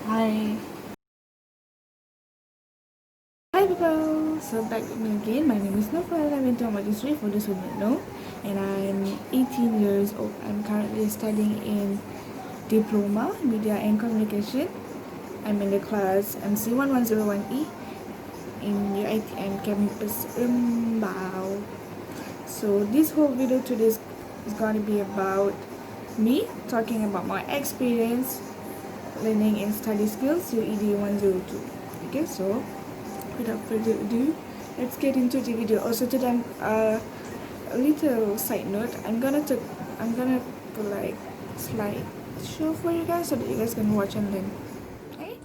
Hi. Hi people! So back with me again. My name is Nopal. I'm in drama history for those who don't know. And I'm 18 years old. I'm currently studying in Diploma, Media and Communication. I'm in the class MC1101E in UITM campus Mbao. So this whole video today is going to be about me talking about my experience learning and study skills UED102. Okay, so without further ado, let's get into the video. Also today, a little side note. I'm gonna put like slide show for you guys so that you guys can watch and learn. Okay.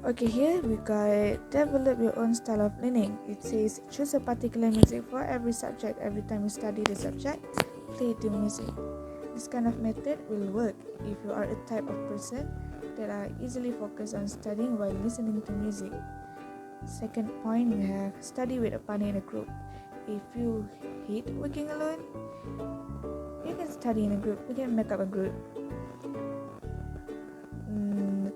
Okay, here we got develop your own style of learning. It says choose a particular music for every subject. Every time you study the subject, play the music. This kind of method will work if you are a type of person that are easily focused on studying while listening to music. Second point, we have study with a partner in a group. If you hate working alone, you can study in a group. You can make up a group.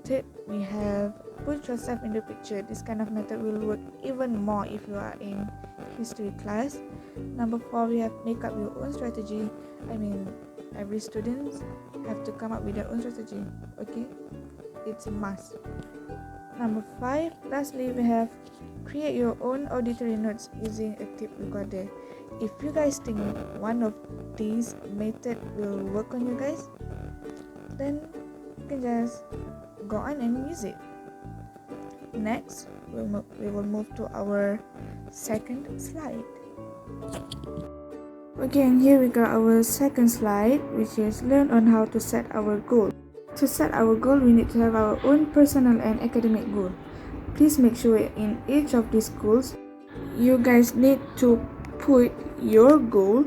Third, we have put yourself in the picture. This kind of method will work even more if you are in history class. Number 4, we have make up your own strategy. Every student have to come up with their own strategy. Okay, it's a must. Number 5, lastly, we have create your own auditory notes using a tape recorder. If you guys think one of these method will work on you guys, then you can just go on and use it. Next, we will move to our second slide. Okay, and here we got our second slide, which is learn on how to set our goal. To set our goal, we need to have our own personal and academic goal. Please make sure in each of these goals, you guys need to put your goal,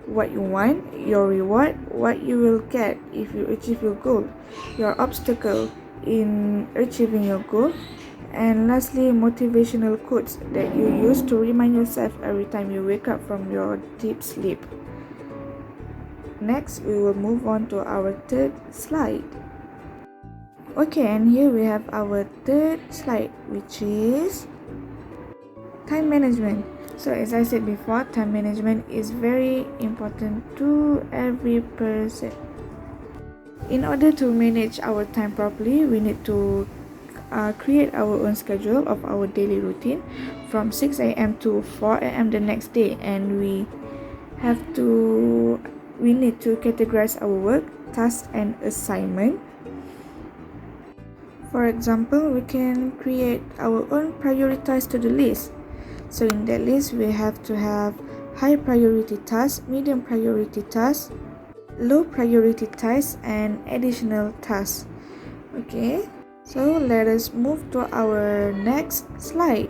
what you want, your reward, what you will get if you achieve your goal, your obstacle in achieving your goal, and lastly, motivational quotes that you use to remind yourself every time you wake up from your deep sleep. Next, we will move on to our third slide. Okay, and here we have our third slide, which is time management. So as I said before, time management is very important to every person. In order to manage our time properly, we need to create our own schedule of our daily routine from 6 a.m. to 4 a.m. the next day, and we need to categorize our work, tasks, and assignment. For example, we can create our own prioritized to-do list. So in that list, we have to have high priority tasks, medium priority tasks, low priority tasks, and additional tasks. Okay, so let us move to our next slide.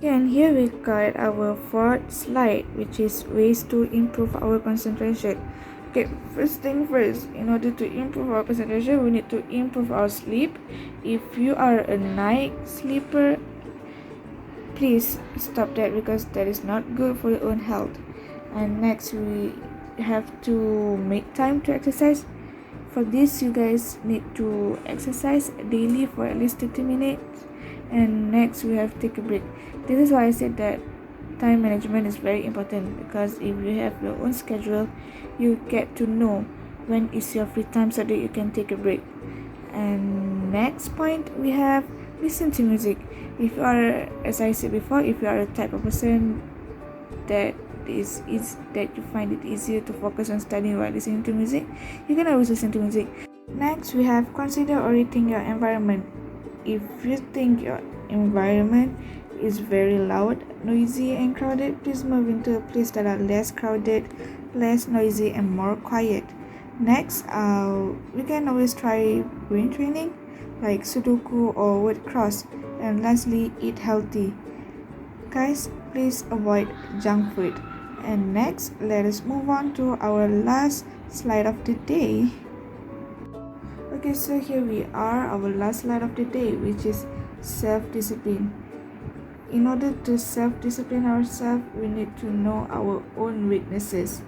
And here we got our fourth slide, which is ways to improve our concentration. Okay, first thing first, in order to improve our concentration, we need to improve our sleep. If you are a night sleeper, please stop that because that is not good for your own health. And next, we have to make time to exercise. For this, you guys need to exercise daily for at least 30 minutes. And next, we have to take a break. This is why I said that time management is very important, because if you have your own schedule, you get to know when is your free time so that you can take a break. And next point, we have listen to music. If you are, as I said before, if you are a type of person that that you find it easier to focus on studying while listening to music, you can always listen to music. Next, we have consider or rethink your environment. If you think your environment is very loud, noisy, and crowded, please move into a place that are less crowded, less noisy, and more quiet. Next, we can always try brain training like Sudoku or word cross. And lastly, eat healthy. Guys, please avoid junk food. And next, let us move on to our last slide of the day. Okay, so here we are, our last slide of the day, which is self-discipline. In order to self-discipline ourselves, we need to know our own weaknesses.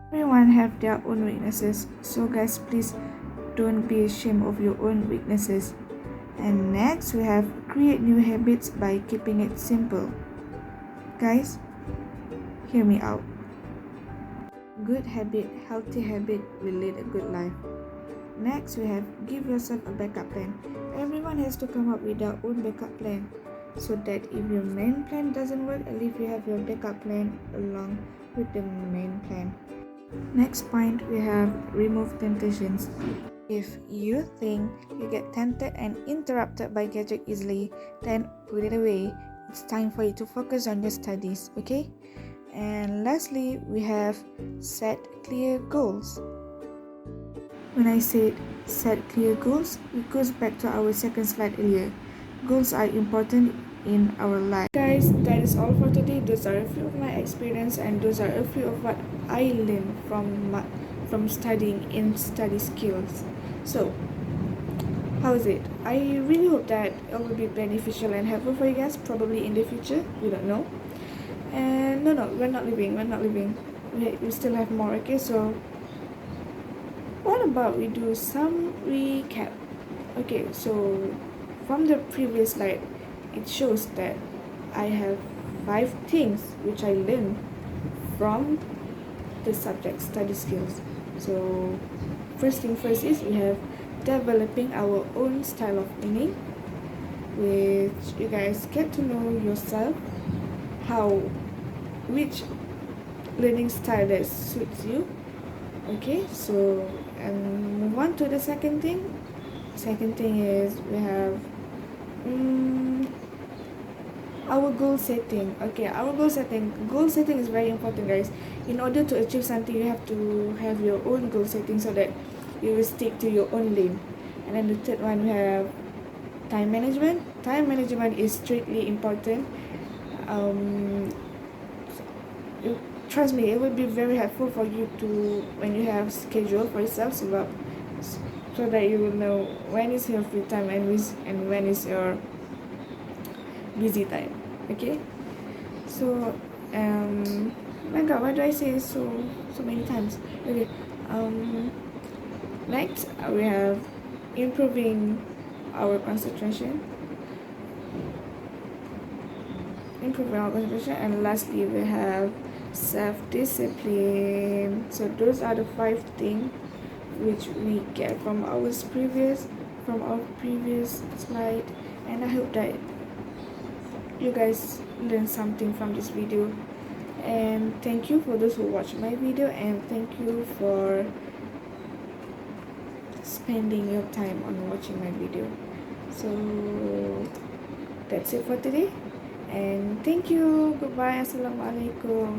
Everyone have their own weaknesses, so guys, please don't be ashamed of your own weaknesses. And next we have create new habits by keeping it simple. Guys, hear me out. Good habit, healthy habit will lead a good life. Next we have give yourself a backup plan. Everyone has to come up with their own backup plan, so that if your main plan doesn't work, at least you have your backup plan along with the main plan. Next point, we have remove temptations. If you think you get tempted and interrupted by gadget easily, then put it away. It's time for you to focus on your studies, okay? And lastly, we have set clear goals. When I said set clear goals, it goes back to our second slide earlier. Goals are important in our life. Guys, that is all for today. Those are a few of my experience, and those are a few of what I learned from studying in study skills. So, how is it? I really hope that it will be beneficial and helpful for you guys, probably in the future. We don't know. And no, we're not leaving. We still have more. Okay, so what about we do some recap? Okay, so from the previous slide, it shows that I have 5 things which I learned from the subject study skills. So first thing first is we have developing our own style of learning, which you guys get to know yourself, which learning style that suits you. Okay, so and move on to the second thing. Second thing is we have our goal setting. Okay, our goal setting is very important, guys. In order to achieve something, you have to have your own goal setting so that you will stick to your own lane. And then the third one, we have time management. Time management is strictly important. Trust me, it will be very helpful for you to, when you have schedule for yourself, so that you will know when is your free time and when is your busy time. Okay, so my god, why do I say so many times? Okay, next we have improving our concentration, and lastly we have self-discipline. So those are the 5 things which we get from our previous slide, and I hope that you guys learn something from this video. And thank you for those who watched my video, and thank you for spending your time on watching my video. So that's it for today, and thank you. Goodbye. Assalamualaikum.